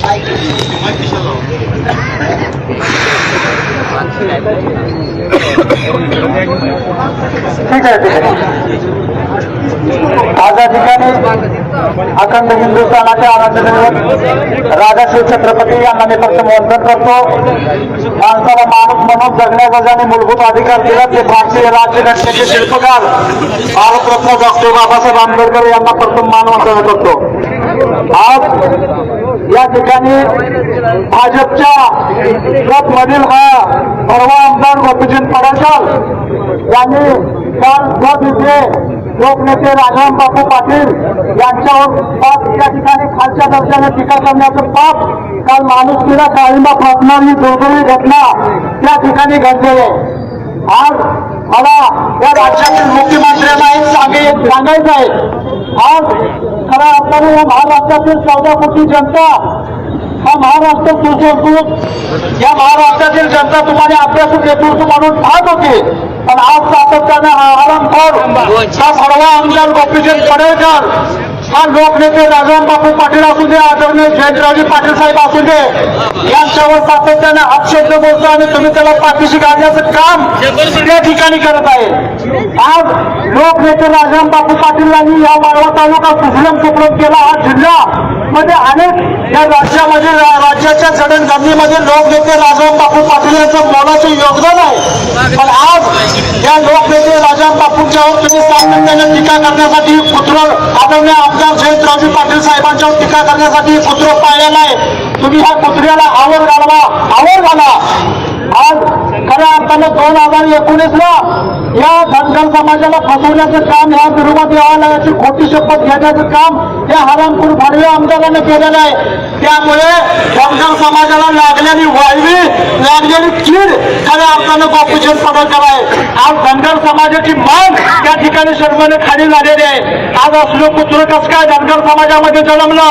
ठीक आहे ठीक आहे. आज या ठिकाणी अखंड हिंदुस्थानाच्या आनंददैवत राजाश्री छत्रपती यांना मी फक्त वंदन करतो. माणसाला माणूस म्हणून जगण्याचा आणि मूलभूत अधिकार दिला ते भारतीय राज्यघटनेचे शिल्पकार भारतरत्न डॉक्टर बाबासाहेब आंबेडकर यांना प्रथम मानवंदन करतो. आज या ठिकाणी भाजपच्या मधील हा परवा आमदार गोपीचंद पडळकर यांनी काल इथे लोकनेते राजाराम बापू पाटील यांच्यावर पाप या ठिकाणी खालच्या दर्जाने टीका करण्याचं पाप काल माणुसकीला काळिंबा फासणारी दुर्दैवी घटना त्या ठिकाणी घडली आहे. आज मला या राज्यातील मुख्यमंत्र्यांना एक सांगायचं आहे. आज खऱ्या अर्थाने या महाराष्ट्रातील 14 कोटी जनता हा महाराष्ट्र सुसंस्कृत या महाराष्ट्रातील जनता तुम्हाला आपल्याकडून नेतृत्व म्हणून पाहत होती. पण आज सातत्याने हा हरामखोर हा भडवा आमदार गोपीचंद पडळकर हा लोकनेते राजाराम बापू पाटील असू दे, आदरणीय जयंतरावजी पाटील साहेब असू दे, यांच्यावर सातत्याने अपशब्द बोलतो आणि तुम्ही त्याला पाठीशी काढण्याचं काम त्या ठिकाणी करत आहे. आज लोकनेते राजाराम बापू पाटील यांनी या वाळवा तालुका सुजलम सुफलम केला. हा जिल्हा मध्ये अनेक या राज्यामध्ये राज्याच्या जडणघडणीमध्ये लोकनेते राजाराम बापू पाटील यांचं मोलाचं योगदान आहे. पण आज या लोकनेते राजाराम बापूंच्यावर तुम्ही सातत्याने टीका करण्यासाठी पुत्र आदरणीय आमदार जयंतरावजी पाटील साहेबांच्यावर टीका करण्यासाठी पुत्र पाळलेला आहे. तुम्ही ह्या पुत्र्याला आवर घाला. आज खऱ्या अर्थानं 2019ला या धनगर समाजाला फसवण्याचं काम, ह्या विरोधी देवालयाची खोटी शपथ घेण्याचं काम या हरामखोर भाडवे आमदारांनी केलेलं आहे. त्यामुळे धनगर समाजाला लागलेली लागलेली कीड खऱ्या अर्थानं गोपीचंद पडळकर आहे. आज धनगर समाजाची मान त्या ठिकाणी शर्माने खाली झालेली आहे. आज असलो पुत्र कसं काय धनगर समाजामध्ये जन्मलं.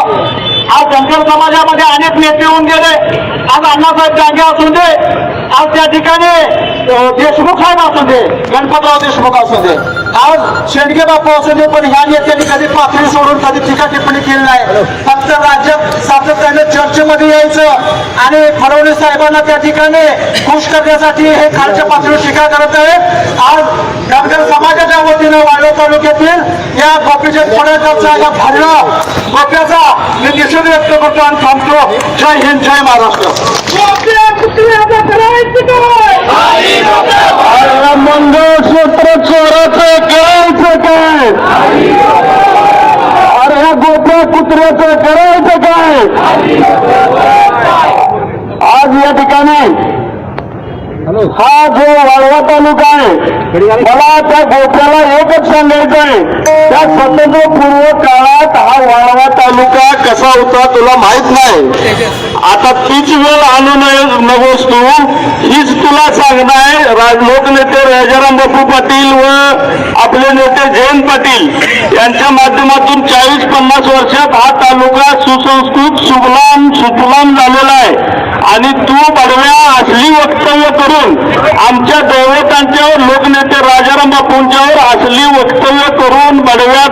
आज धनगर समाजामध्ये अनेक नेते होऊन गेले. आज अण्णासाहेब डांगे असू दे, आज त्या ठिकाणी देशमुख साहेब असू दे, गणपतराव देशमुख असू दे, आज शेंडगे बापू असू दे, पण ह्या नेत्यांनी कधी पातळी सोडून कधी टीका टिप्पणी केली नाही. फक्त राज्यात सातत्याने चर्चेमध्ये यायचं आणि फडणवीस साहेबांना त्या ठिकाणी खुश करण्यासाठी हे खालच्या पातळीवर टीका करत आहे. आज धनगर समाजाच्या वतीनं वाळवा तालुक्यातील या गोपीचंद पडळकरचा या भाडला गोप्याचा मी निषेध व्यक्त करतो आणि थांबतो. जय हिंद, जय महाराष्ट्र. मंगळसूत्र चोराचं करायचं काय? अरे ह्या गोप्या कुत्र्याचं करायचं काय? आज या ठिकाणी हा जो वाळवा तालुका आहे, मला त्या गोप्याला एकच सांगायचं आहे, त्या स्वतंत्र पूर्व काळात हा वाळवा तालुका कसा होता तुला माहित नाही. आता तीच वेळ आणू नकोस तू, हीच तुला सांगणार. लोकनेते राजाराम बापू पाटील व आपले नेते जयंत पाटील यांच्या माध्यमातून 40-50 वर्षात हा तालुका सुसंस्कृत सुफलाम झालेला आहे. आणि तू बडव्या असली वक्तव्य करून आमच्या दैवतांच्यावर लोकनेते राजाराम बापूंच्यावर असली वक्तव्य करून बडव्या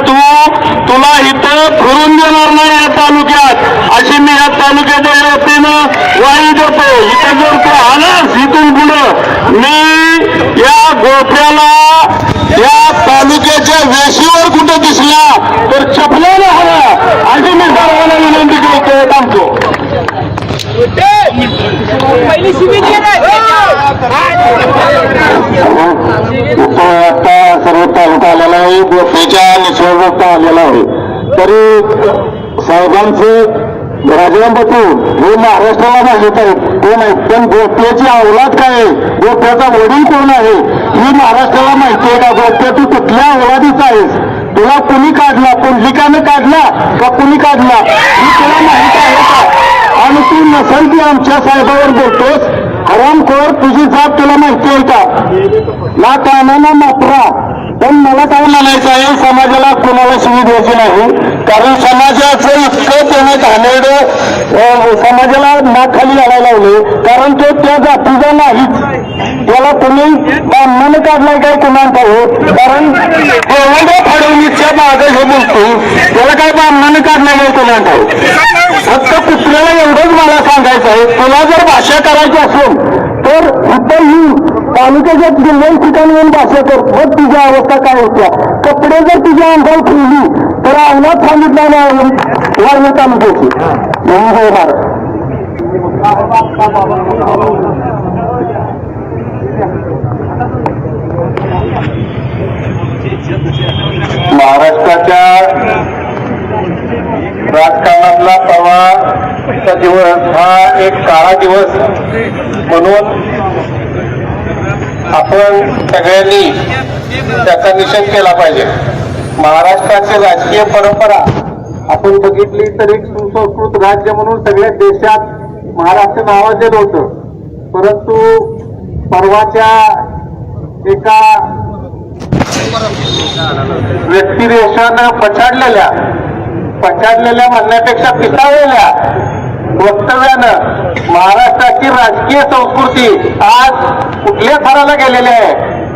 तुला इथं फिरून देणार नाही या तालुक्यात, अशी मी या तालुक्याच्या वतीनं ग्वाही देतो. इथं जर तू आलास इथून पुढं मी या गोठ्याला या तालुक्याच्या वेशीवर कुठं दिसला तर चपलायला हवा अशी मी सर्वांना विनंती करतो. थांबतो. आता सर्व तालुका आलेला आहे, गोष्टीच्या निसर्ग आलेला आहे. तरी साहेबांचे राजाराम बापू हे महाराष्ट्राला माहित आहेत, कोण आहेत, पण गोप्याची औलाद काय आहे, गोप्याचा वडील कोण आहे ही महाराष्ट्राला माहिती आहे का? गोप्या तू कुठल्या औलादीचा आहेस? तुला कुणी काढला, पुंडलिकाने काढला का कुणी काढला ही तुला माहिती आहे का? आणि तू नसेल ती आमच्या साहेबावर बोलतोस. हरामखोर, तुझी जात तुला माहिती आहे का? ना कानाना मात्रा. पण मला काय म्हणायचं आहे, समाजाला कोणाला शिवी द्यायची नाही, कारण समाजाचं इतकं त्याने घाणेरडं समाजाला नाक खाली घालायला लावले, कारण तो त्या जातीचा नाहीच. त्याला तुम्ही ब्राह्मण काढलाय काय कुणाला ठाऊक, कारण देवेंद्र फडणवीसच्या मागे हे बोलतो, त्याला काय ब्राह्मण काढलाय काय कुणाला ठाऊक. फक्त कुत्र्याला एवढंच तुला जर भाषा करायची असेल तर इथं ही तालुक्याच्या जिल्ह्यात ठिकाणी येऊन भाषा कर, मग तुझ्या अवस्था काय होत्या. कपडे जर तुझ्या अंगावर ठेवली तर अंगात सांगितलं नाही वाढवं तालुक्याची महाराष्ट्राच्या राजकारणातला परवाचा दिवस हा एक काळा दिवस म्हणून आपण सगळ्यांनी त्याचा निषेध केला पाहिजे. महाराष्ट्राची राजकीय परंपरा आपण बघितली तर एक सुसंस्कृत राज्य म्हणून सगळ्या देशात महाराष्ट्र नावाजलेलं होतं. परंतु परवाच्या एका व्यक्तिरेषानं पछाडलेल्या म्हणण्यापेक्षा पिसाळलेल्या वक्तव्यानं महाराष्ट्राची राजकीय संस्कृती आज कुठल्या थराला गेलेली आहे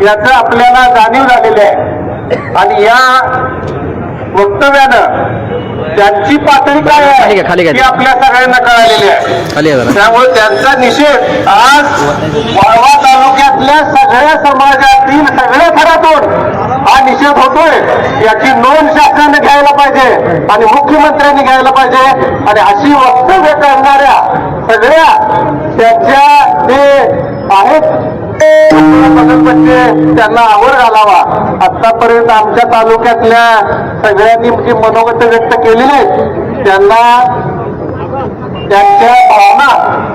याचं आपल्याला जाणीव झालेली आहे. आणि या वक्तव्यानं त्यांची पातळी काय आहे ही आपल्या सगळ्यांना कळालेली आहे. त्यामुळे त्यांचा निषेध आज वाळवा तालुक्यातल्या सगळ्या समाजातील सगळ्या थरातून हा निषेध होतोय. याची नोंद शासनाने घ्यायला पाहिजे आणि मुख्यमंत्र्यांनी घ्यायला पाहिजे. आणि अशी वक्तव्य करणाऱ्या सगळ्या त्यांच्या जे आहेत त्यांना आवड घालावा. आतापर्यंत आमच्या तालुक्यातल्या सगळ्यांनी जी मनोगत व्यक्त केलेली आहेत त्यांना त्यांच्या भावना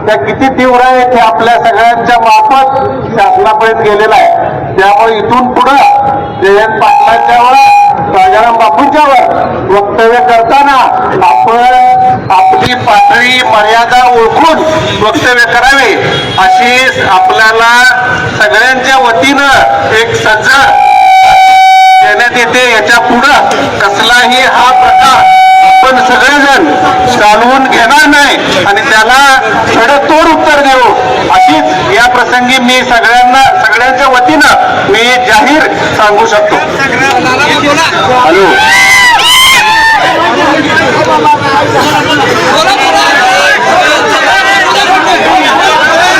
त्या किती तीव्र आहेत हे आपल्या सगळ्यांच्या मार्फत शासनापर्यंत गेलेला आहे. त्यामुळे इथून पुढं जयंत पाटलांच्यावर राजाराम बापूंच्यावर वक्तव्य करताना आपण आपली पातळी मर्यादा ओळखून वक्तव्य करावे अशी आपल्याला सगळ्यांच्या वतीनं एक सज्ज देण्यात येते. याच्या पुढं कसलाही हा प्रकार आपण सगळेजण चालवून घेणार नाही आणि त्याला खडतोड उत्तर देऊ अशीच या प्रसंगी मी सगळ्यांच्या वतीनं मी जाहीर सांगू शकतो. हॅलो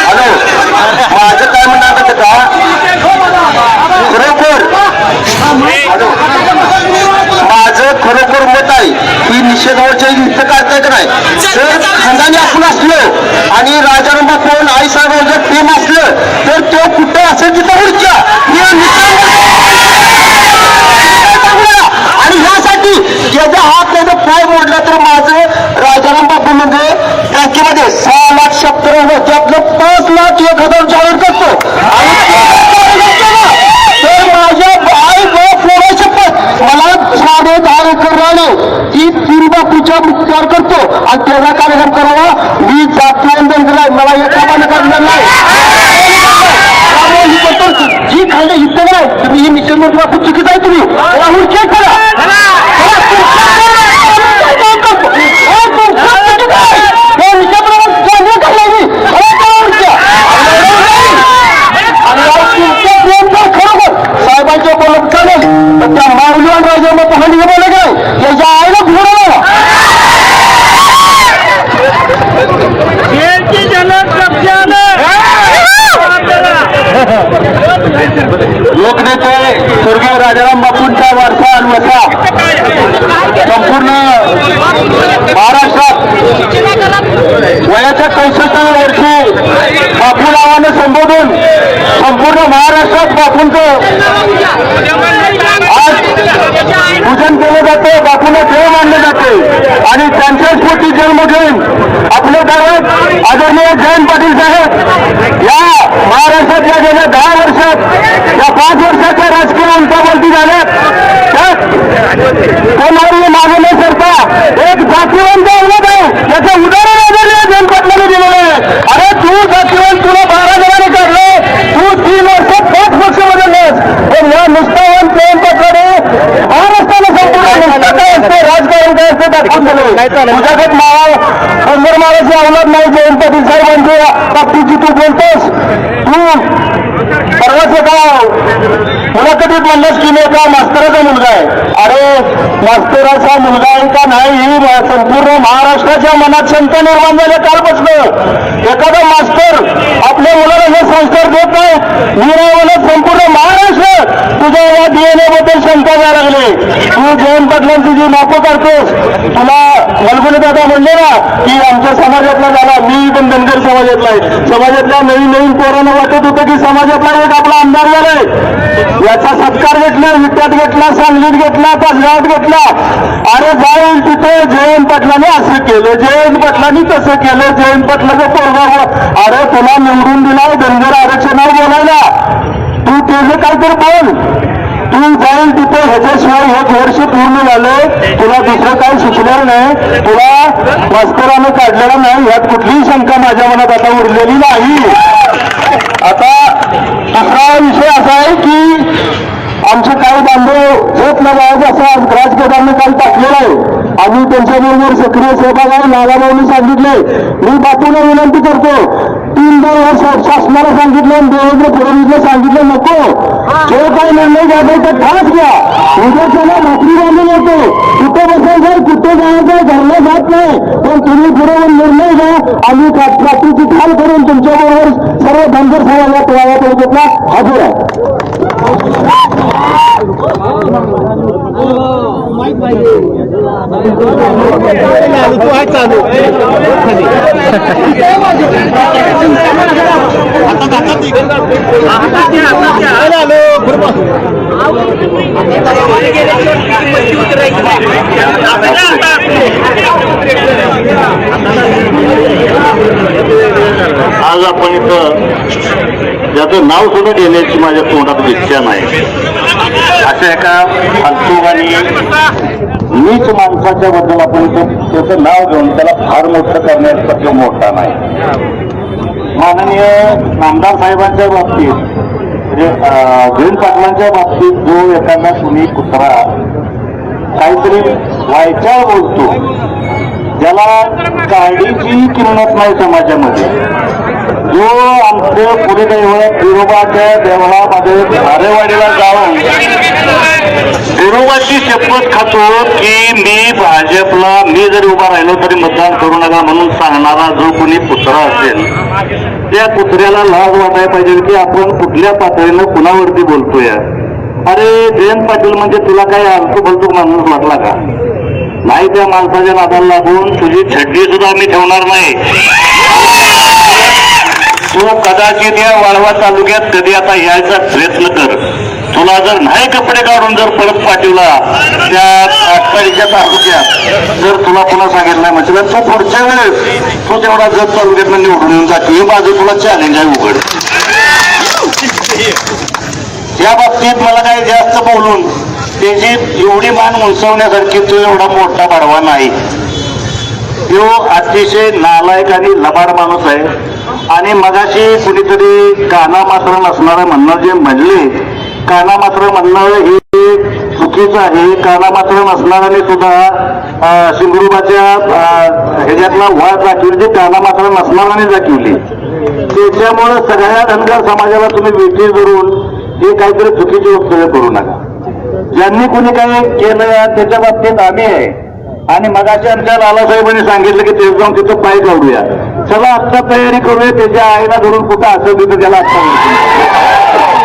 हॅलो माझं काय म्हणणार का खरोखर माझं खरोखर मत आहे की निषेधावरच्या इथं काढताय का नाही. जर खानदानी आपण असलं आणि राजाराम बापू आई साहेब जर प्रेम असलं तर तो कुठं असेल तिथं उडच्या आणि ह्यासाठी ज्याचा हात त्याचा पाय मोडला तर माझं राजाराम बापू म्हणजे बँकेमध्ये 6,70,000 त्यातलं 5,01,000 जाहीर करतो. तर माझ्या आई व शपथ मला 10.5 एकर राहिले ती 3 बापूच्या मुक्तार करतो आणि त्याचा कार्यक्रम करावा. मी जातीय मला एका करणार नाही जी खाल्ले इथं नाही तुम्ही ही निश्चित बापू चुकीच आहे. तुम्ही राहुल चेक करा साहेबांच्या बोलत चालेल तर त्या माऊलीवान राजांना पहाणी बोला काय त्याच्या आईला घोडा लोकनेते स्वर्गीय राजाराम बापूंचा वारसा आणि वसा संपूर्ण महाराष्ट्रात वयाच्या 65व्या वर्षी बापू नावानं संबोधून संपूर्ण महाराष्ट्रात बापूंचं आज पूजन केलं जाते. बापूला देव मानले जाते आणि त्यांच्या स्फूर्ती जन्म घेऊन आपले गावात आदरणीय जयंत पाटील साहेब या महाराष्ट्रातल्या गेल्या 10 वर्षात या 5 वर्षाच्या राजकीय उलटापलटी झाल्यात त्यात कोणावरही मागे न सरता एक जातीवंत उलट आहे याचं उदाहरण आदरणीय जयंत पाटलांनी दिलेलं आहे. अरे तू जातीवंत तुला 12 जणांनी काढलं तू 3 वर्ष 5 पक्ष बदललेस पण या निष्ठावान जयंत पाटलाने महाराष्ट्राला संपूर्ण राजकारण काय असते दाखवून दिलं. तुझ्याकडे पंधर माराची अवलाद नाही जयंत पाटील साहेबांच्या बाबतीची तू बोलतोस. तू परवाच एका मुलाखतीत म्हणलंच की मी एका मास्तराचा मुलगा आहे. अरे मास्तराचा मुलगा आहे का नाही ही संपूर्ण महाराष्ट्राच्या मनात शंका निर्माण झाल्या कालपासून. एखादा मास्तर आपल्या मुलाला हे संस्कार देत नाही, निरावलं संपूर्ण महाराष्ट्र तुझ्या या DNA बद्दल शंका द्यायला लागले. तू जयंत पाटलांची जी माफं करतोस, तुला मलगुणे दादा म्हणले ना की आमच्या समाजातला झाला, मी पण धनगर समाजातला आहे. समाजातल्या नवीन नवीन पोरांना वाटत होतं की समाजातला एक आपला आमदार झालाय, याचा सत्कार घेतला, विट्यात घेतला, सांगलीत घेतला, तासगावात घेतला. अरे जाईल तिथे जयंत पाटलांनी असं केलं, जयंत पाटलांनी तसं केलं, जयंत पाटलाचं पोरगा. अरे तुला निवडून दिला धनगर आरक्षणावर बोलायला, तू त्याचं काहीतरी बोल. तू जाईल तिथे, ह्याच्याशिवाय 1 वर्ष पूर्ण झालं, तुला दुसरं काही सुचणार नाही, तुला मास्तरानं काढलेलं नाही, यात कुठलीही शंका माझ्या मनात आता उरलेली नाही. आता दुसरा विषय असा आहे की आमचे काही बांधव झोप न जायचं असं राजकारणाने काल टाकलेलं आहे. आम्ही त्यांच्याबरोबर सक्रिय सहभाग आहे. नागाभाऊंनी सांगितले, मी बापूला विनंती करतो, 3 शासनाला सांगितलं, देवेंद्र फडणवीसला सांगितलं, नको जो काही निर्णय घ्यायचा तर ठास घ्या. उद्याच्याला नोकरी बांधून येतो, कुठे बसायचं, कुठे जायचं, घरला जात नाही, पण तुम्ही पुढे निर्णय घ्या. आम्ही प्राप्तीची ठाल करून तुमच्याबरोबर सर्व धनगर समाजाला तयार तालुक्यातला हजर आहे. आज आपण इथं ज्याचं नाव सुद्धा घेण्याची माझ्या तोंडात इच्छा नाही, अशा एका फालतू आणि नीच माणसाच्या बद्दल आपण इथं त्याचं नाव घेऊन त्याला फार मोठं करण्याचा तो मोठा नाही. माननीय नामदार साहेबांच्या बाबतीत, म्हणजे जयंत पाटलांच्या बाबतीत जो एखादा कुणी कुत्रा काहीतरी व्हायच्या बोलतो, ज्याला काडीची किंमत नाही समाजामध्ये, जो आमच्या पुढे दैवत बिरोबाच्या देवळामध्ये धारेवाडीला जाऊन बिरोबाची शपथ खातो की मी भाजपला, मी जरी उभा राहिलो तरी मतदान करू नका म्हणून सांगणारा जो कोणी कुत्रा असेल, त्या कुत्र्याला लाज वाटायला पाहिजे की आपण कुठल्या पातळीनं कुणावरती बोलतोय. अरे जयंत पाटील म्हणजे तुला काही आलतू फलतू माणूस वाटला का? नाही, त्या माणसाच्या नादाला लागून तुझी छड्डी सुद्धा मी ठेवणार नाही. तू कदाचित या वाळवा तालुक्यात कधी आता यायचा प्रयत्न कर. तुला जर नाही कपडे काढून जर परत पाठवला त्या आटपाडीच्या तालुक्यात, जर तुला पुन्हा सांगितलं नाही म्हणजे तू पुढच्या वेळेस तू तेवढा जत तालुक्यातनं निवडून येऊन जाते. हे माझं तुला चॅलेंज आहे उघड. या बाबतीत मला काही जास्त बोलून त्याची एवढी मान उंचवण्यासारखी तो एवढा मोठा बडवा नाही. तो अतिशय नालायक आणि लबाड माणूस आहे. आणि मगाशी कुणीतरी काना मात्र नसणारं म्हणणं जे म्हणले, काना मात्र म्हणणं हे चुकीचं आहे. काना मात्र नसणाऱ्याने सुद्धा सिंधुदुर्गाच्या ह्याच्यातला वाद दाखवली, जी काना मात्र नसणाऱ्याने दाखवली. त्याच्यामुळे सगळ्या धनगर समाजाला तुम्ही वेठी धरून हे काहीतरी चुकीची वक्तव्य करू नका. ज्यांनी कोणी काही केलं त्याच्या बाबतीत आम्ही आहे. आणि मगाशी आमच्या लालासाहेबांनी सांगितलं की ते जाऊन तिथं पाय काढूया. चला आत्ता तयारी करूया, त्याच्या आईला धरून कुठं असेल तिथं त्याला आत्ता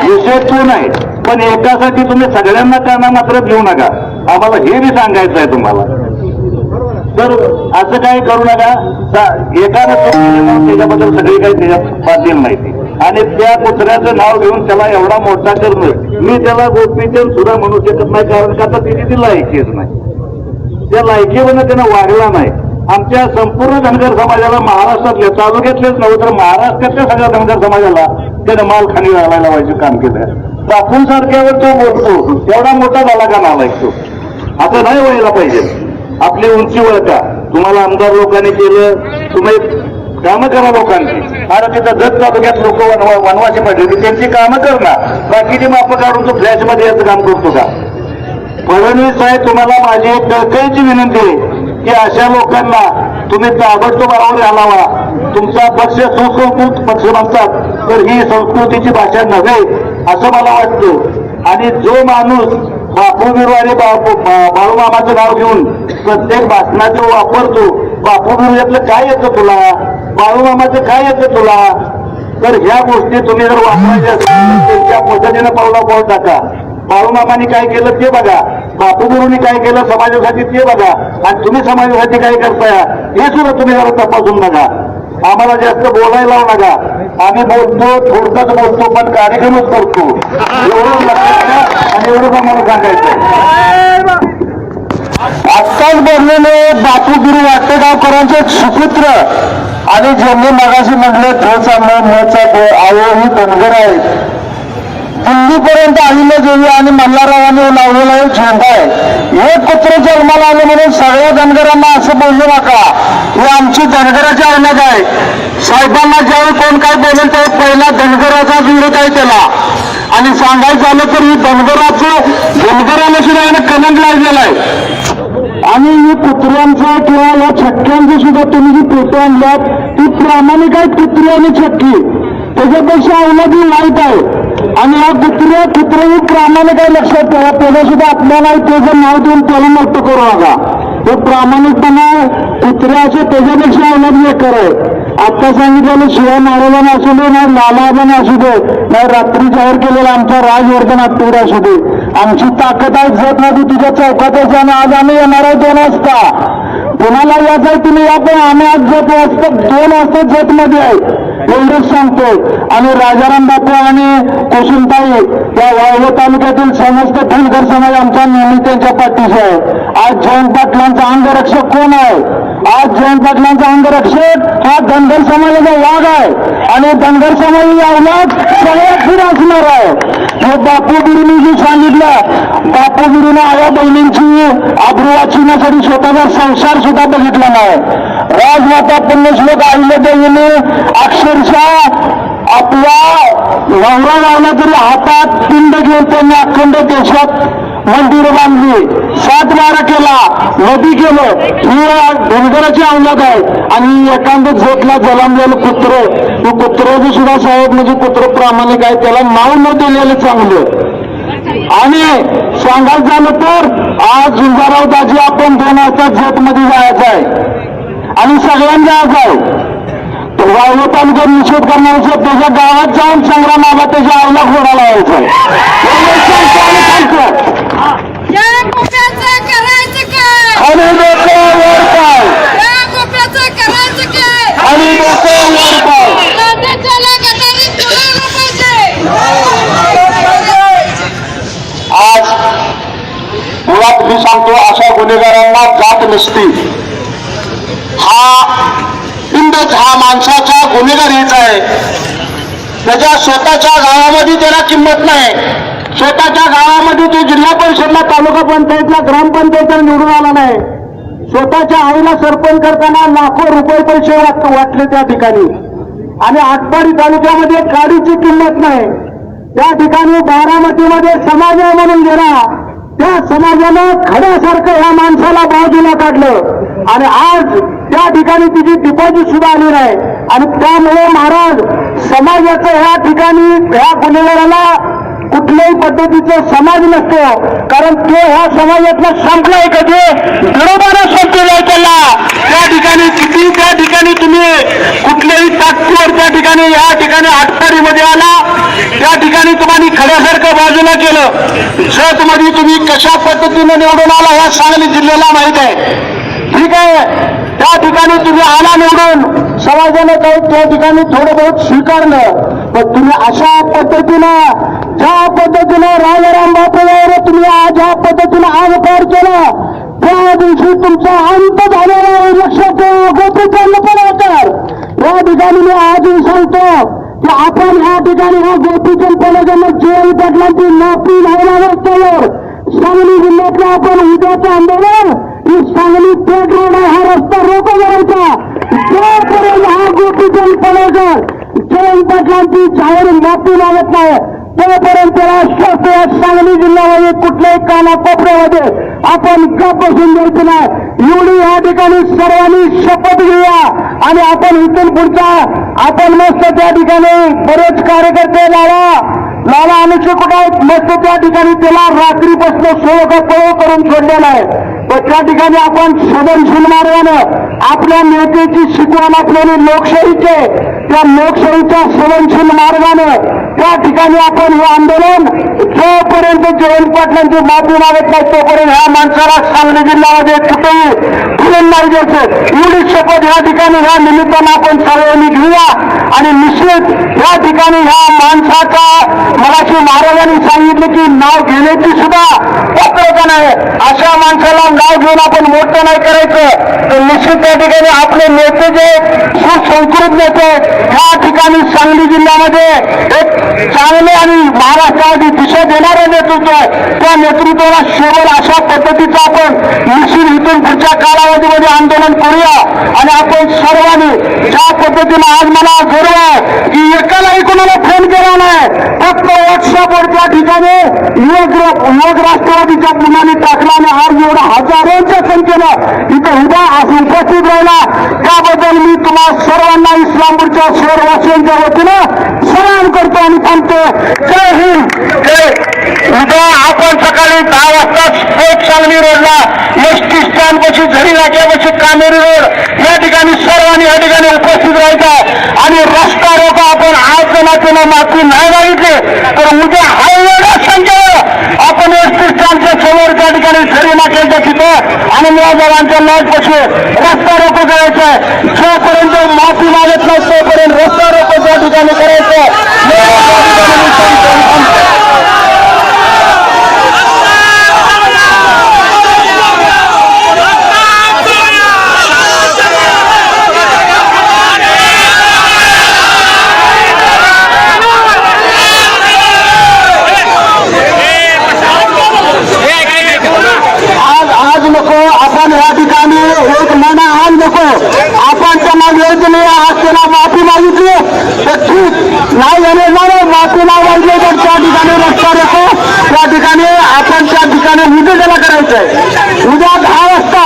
विषय तो नाही. पण एकासाठी तुम्ही सगळ्यांना काना मात्र देऊ नका. आम्हाला हे बी सांगायचं आहे तुम्हाला. तर असं काही करू नका. एकानं त्याच्याबद्दल सगळी काही त्याच्यात बांधील माहिती आणि त्या कुत्र्याचं नाव घेऊन त्याला एवढा मोठा करणं, मी त्याला गोपीचंद सुद्धा म्हणू शकत नाही. कारण का आता त्याची ती लायकीच नाही. त्या लायकीवरनं त्यानं वागला नाही. आमच्या संपूर्ण धनगर समाजाला, महाराष्ट्रातल्या तालुक्यातलेच नव्हे तर महाराष्ट्रातल्या सगळ्या धनगर समाजाला त्यानं मालखानी घालायला व्हायचं काम केलं. बापून सारख्यावर तो बोलतो, एवढा मोठा झाला का नालायक तो? असं नाही व्हायला पाहिजे. आपली उंची वळका. तुम्हाला आमदार लोकांनी केलं, तुम्ही कामं करा लोकांची. अरे तिथं जत तालुक्यात लोक वनवासी पडले, त्यांची कामं कर ना. बाकीची मापं काढून तो फ्लॅशमध्ये याचं काम करतो का? फडणवीस साहेब, तुम्हाला माझी एक कळकळीची विनंती आहे की अशा लोकांना तुम्ही ताबडतोब आवर घालावा. तुमचा पक्ष सुसंस्कृत पक्ष म्हणतात, तर ही संस्कृतीची भाषा नव्हे असं मला वाटतं. आणि जो माणूस बापू बिरू आणि बाळूमामाचं नाव घेऊन प्रत्येक भाषणाचं वापरतो, बापू बिरू यातलं काय येतं तुला? बाळूमामा काय येते तुला? तर ह्या गोष्टी तुम्ही जर वापरायच्या असेल त्यांच्या पद्धतीने पावला टाका. बाळूमामांनी काय केलं ते बघा, बापूगुरूंनी काय केलं समाजासाठी ते बघा, आणि तुम्ही समाजासाठी काय करताय हे सुद्धा तुम्ही जरा तपासून बघा. आम्हाला जास्त बोलायला लावू नका. आम्ही बोलतो, थोडकंच बोलतो, पण कार्यक्रमच करतो. एवढं लक्षात घ्या आणि एवढंच आम्हाला सांगायचं. आत्ताच बोललेले बापूगिरी वाटेगावकरांचे सुपुत्र आणि ज्यांनी मगाशी म्हटलं धोचा मचा आवो ही धनगर आहेत. दिल्लीपर्यंत आलेले देवी आणि मल्हाररावांनी लावलेला एक झेंडा आहे. हे कुत्र जन्माला आले म्हणून सगळ्या धनगरांना असं बोलू नका. हे आमची धनगराची आवडत आहे. साहेबांना ज्यावेळी कोण काय बोलेल त्यावेळी पहिला धनगराचा विरोध आहे त्याला. आणि सांगायचं झालं तर ही धनगराला सुद्धा यानं कलंक लागलेला आहे. आणि ही कुत्र्यांचा किंवा या छक्क्यांची सुद्धा तुम्ही जी पेटं आणल्यात ती प्रामाणिक आहे. कुत्री आणि छक्की त्याच्यापेक्षा अवलंबी वाईट आहे. आणि हा कुत्रे ही प्रामाणिक आहे, लक्षात ठेवा. त्याला सुद्धा आपल्याला त्याचं नाव देऊन त्याला मोठं करू नका. तो प्रामाणिकपणा कुत्र्याचे त्याच्यापेक्षा अवलंबी आहे. आता सांगितलेलं शिवाय महाराजांना असू दे, नाही लालाबाने असू दे, नाही रात्री जाहीर केलेला आमचा राजवर्धन आत्तूर असू दे, आमची ताकद आहे जत नदी तुझ्या चौकातच आणि आज आम्ही येणार आहे 2 वाजता. कोणाला यायचं आहे तुम्ही या, पण आम्ही आज जत वाजता 2 वाजता जतमध्ये आहे एवढंच सांगतोय. आणि राजाराम बापू आणि कुसुमताई या वाळवं तालुक्यातील समस्त धनगर समाज आमचा नेहमी त्यांच्या पाठीशी आहे. आज जयंत पाटलांचा अंगरक्षक कोण आहे? आज जयंत पाटलांचा अंगरक्षक हा धनगर समाजाचा वाघ आहे. आणि धनगर समाज यावलाच सगळ्यात पुढे असणार आहे. हे बापूगिरीने जे सांगितलं, बापूगिरीने आया बहिणींची आबरू वाचवण्यासाठी स्वतःचा संसार सुद्धा बघितला नाही. राजमाता पुण्यश्लोक अहिल्यादेवीने अक्षरशः आपला नवरा लावला तरी हातात पिंड घेऊन त्यांनी अखंड देशात मंदिरं बांधली, 7-12 केला, नदी केलं. ही धनगराची अवलाद आहे. आणि एखादं झोटला जलमलेलं कुत्र, कुत्र्याचं सुद्धा साहेब म्हणजे कुत्र प्रामाणिक आहे, त्याला नाव न दिलेलं चांगलं. आणि सांगायचं झालं तर आज झुंजाराव दाजी आपण 2 वाजता जतमध्ये जायचं आहे आणि सगळ्यांना जायचं आहे. वाळवं तालुक्यात निषेध करण्याचं त्याच्या गावात जाऊन संग्राम बाबा त्याच्या आवला घोडा लावायचा. आणि लोक वर पाय, आणि लोक वर पाय. आज मुळात मी सांगतो अशा गुन्हेगारांना जात नसती. हा माणसाचा गुन्हेगार हेच आहे. त्याच्या स्वतःच्या गावामध्ये त्याला किंमत नाही. स्वतःच्या गावामध्ये तो जिल्हा परिषदला, तालुका पंचायतला, ग्रामपंचायतला निवडून आला नाही. स्वतःच्या आईला सरपंच करताना लाखो रुपये पैसे वाटले त्या ठिकाणी. आणि आटपाडी तालुक्यामध्ये काडीची किंमत नाही. त्या ठिकाणी बारामतीमध्ये समाज आहे म्हणून गेला, त्या समाजानं खड्यासारखं ह्या माणसाला बाजूला काढलं. आणि आज त्या ठिकाणी तिची डिपॉझिट सुद्धा आली नाही. आणि त्यामुळे महाराज समाजाचं ह्या ठिकाणी ह्या गुन्हेगाराला कुठल्याही पद्धतीचं समाज नसतो. कारण तो ह्या समाजातला संपलाय कधी बरोबरच संपलेला त्याला. त्या ठिकाणी किती त्या ठिकाणी तुम्ही कुठल्याही ताकदीवर त्या ठिकाणी या ठिकाणी आटपाडीमध्ये आला, त्या ठिकाणी तुम्हाला खड्यासारखं बाजूला केलं. जतमध्ये तुम्ही कशा पद्धतीने निवडून आला ह्या सांगली जिल्ह्याला माहित आहे. ठीक आहे, त्या ठिकाणी तुम्ही आला निवडून, समाजाने काही त्या ठिकाणी थोडं बहुत स्वीकारलं. पण तुम्ही अशा पद्धतीनं ज्या पद्धतीनं राजाराम बापूवर तुम्ही ज्या पद्धतीनं आगपार केला, त्या दिवशी तुमचा अंत झालेला आहे. लक्षात ठेवा. गोपीचंद पडळकर या ठिकाणी मी आजही सांगतो की आपण ह्या ठिकाणी हा गोपीचंद पडळकर जयंत पाटलांची माफी लावणार रस्त्यावर सांगली जिल्ह्यातल्या आपण उद्याचं आंदोलन ही सांगली पेठ रोड हा रस्ता रोको करायचा. जोपर्यंत हा गोपीचंद पडळकर जयंत पाटलांची जाहीर माफी मागत नाही तोपर्यंत राष्ट्र सांगली जिल्ह्यामध्ये कुठल्याही कानाकोपऱ्यामध्ये आपण गप बसून द्यायचं नाही. एवढी या ठिकाणी सर्वांनी शपथ घेऊया. आणि आपण इथून पुढचा आपण मस्त त्या ठिकाणी बरेच कार्यकर्ते लाला अनुष्य कुठे आहेत मस्त त्या ठिकाणी त्याला रात्रीपासून 16 पळो करून सोडलेला आहे. पण त्या ठिकाणी आपण सदनशील मार्गानं आपल्या नेत्याची शिकवण आपल्याला लोकशाहीचे, त्या लोकशाहीच्या सवनशील मार्गाने त्या ठिकाणी आपण हे आंदोलन जोपर्यंत जयंत पाटलांची माफी मागत नाही तोपर्यंत ह्या माणसाला सांगली जिल्ह्यामध्ये कुठेही फुलंदारी द्यायचं एवढी शपथ ह्या ठिकाणी ह्या निमित्तानं आपण सर्वांनी घेऊया. आणि निश्चित या ठिकाणी ह्या माणसाचा मगाशी महाराजांनी सांगितलं की नाव घेण्याची सुद्धा पत्रता नाही. अशा माणसाला नाव घेऊन आपण मोठं नाही करायचं. तर निश्चित त्या ठिकाणी आपले नेते जे सुसंस्कृत नेते ह्या ठिकाणी सांगली जिल्ह्यामध्ये एक चांगले आणि महाराष्ट्रामध्ये दिशा देणारं नेतृत्व आहे. त्या नेतृत्वाला शोभेल अशा पद्धतीचं आपण निश्चित इथून पुढच्या कालावधीमध्ये आंदोलन करूया. आणि आपण सर्वांनी ज्या पद्धतीनं आज मला गर्व आहे की एकालाही कोणाला फोन केला नाही, फक्त व्हॉट्सअपवर त्या ठिकाणी युवक राष्ट्रवादीच्या मुलांनी टाकला आणि आज एवढा हजारोंच्या संख्येनं इथं उभा उपस्थित राहिला. त्याबद्दल मी तुम्हाला सर्वांना इस्लामपूरच्या शहरवासियांच्या वतीनं सलाम करतो आणि थांबतो. जय हिंद. उद्या आपण सकाळी 10 वाजता स्पोर्ट सांगली रोडला एसटी स्टँड पाशी झरी नाक्यापाशी कामेरी रोड या ठिकाणी सर्वांनी या ठिकाणी उपस्थित राहायचं. आणि रस्ता रोको आपण आज जणांना माफी नाही मागितली तर उद्या हजारो संख्येनं आपण एसटी स्टँडच्या समोर त्या ठिकाणी झरी नाक्याच्या तिथं आनंदराजांच्या लॉज पाशी रस्ता रोको करायचं आहे. जोपर्यंत माफी मागत नाही तोपर्यंत रस्ता रोको त्या ठिकाणी करायचं. आपण या ठिकाणी एक महिना आज नको आपण त्यांना योजने आज त्यांना माफी मागितली तर ठीक नाही झाले नाही माफी नाही मागितली तर त्या ठिकाणी रस्ता रोको त्या ठिकाणी आपण त्या ठिकाणी उद्या त्याला करायचं आहे. उद्या 10 वाजता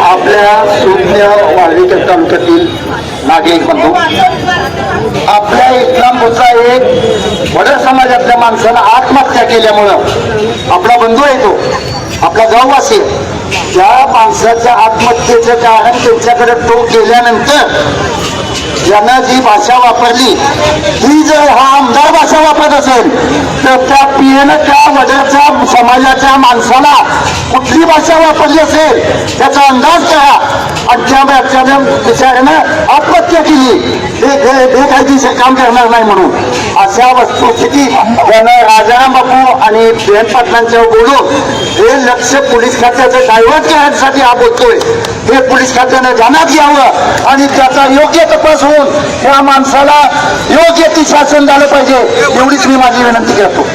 आपल्या सुज्ञ वाळवीच्या तालुक्यातील नागरिक बंधू, आपल्या इस्लामपूरचा एक वडर समाजातल्या माणसानं आत्महत्या केल्यामुळं आपला बंधू आहे तो, आपला गाववासी. त्या माणसाच्या आत्महत्येचं कारण त्यांच्याकडे तो गेल्यानंतर ज्यानं जी भाषा वापरली ती जर हा आमदार भाषा वापरत असेल तर त्या पीएनं त्या वडरच्या समाजाच्या माणसाला कुठली भाषा वापरली असेल त्याचा अंदाज करा. आणि त्या बिचाऱ्यानं आत्महत्या केली बेकायदेशीर काम करणार नाही म्हणून. अशा वस्तुस्थिती त्यानं राजाराम बापू आणि जयंत पाटलांच्या बोलून हे लक्ष पोलीस खात्याचं डायव्हर्ट करण्यासाठी हा बोलतोय. हे पोलीस खात्यानं ध्यानात घ्यावं आणि त्याचा योग्य तपास होऊन त्या माणसाला योग्य ती शासन झालं पाहिजे एवढीच मी माझी विनंती करतो.